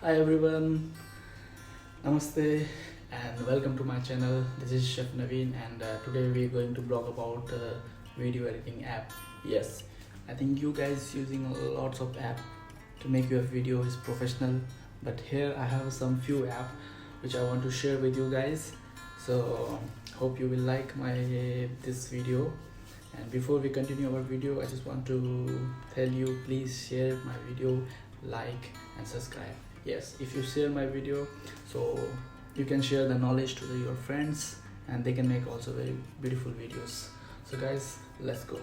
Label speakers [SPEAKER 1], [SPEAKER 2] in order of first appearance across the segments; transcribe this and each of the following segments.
[SPEAKER 1] Hi everyone, Namaste and welcome to my channel. This is Chef Naveen and today we are going to blog about video editing app. Yes, I think you guys using lots of app to make your videos professional, but here I have some few app which I want to share with you guys. So hope you will like my this video. And before we continue our video, I just want to tell you, please share my video, like and subscribe. Yes, if you share my video, so you can share the knowledge to your friends and they can make also very beautiful videos. So guys, let's go.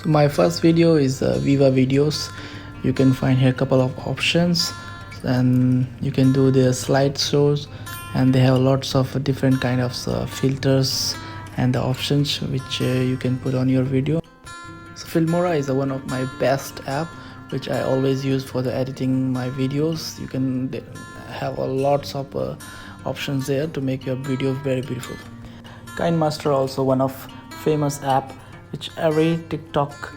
[SPEAKER 1] So my first video is Viva videos. You can find here a couple of options and you can do the slideshows, and they have lots of different kind of filters and the options which you can put on your video. So Filmora is one of my best app which I always use for the editing my videos. You can have a lots of options there to make your video very beautiful. KineMaster also one of famous app which every TikTok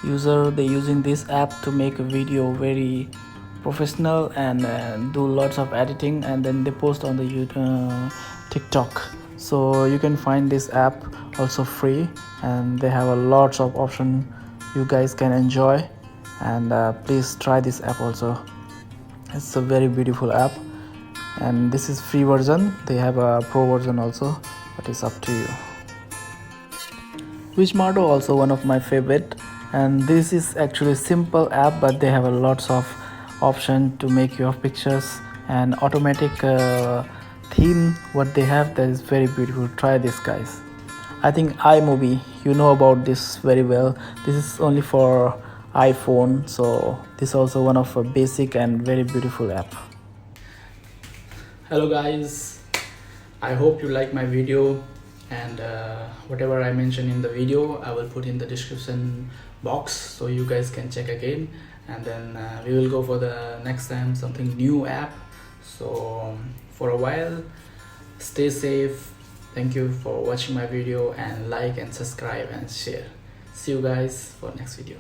[SPEAKER 1] user they using this app to make a video very professional and do lots of editing, and then they post on the TikTok. So you can find this app also free, and they have a lots of option you guys can enjoy, and please try this app also. It's a very beautiful app, and this is free version. They have a pro version also, but it's up to you. Vizmato also one of my favorite, and this is actually simple app, but they have a lots of option to make your pictures and automatic theme what they have that is very beautiful. Try this guys. I think iMovie, you know about this very well. This is only for iPhone, so this is also one of a basic and very beautiful app. Hello guys, I hope you like my video, and whatever I mentioned in the video I will put in the description box so you guys can check again, and then we will go for the next time something new app. So for a while, stay safe. Thank you for watching my video, and like and subscribe and share. See you guys for next video.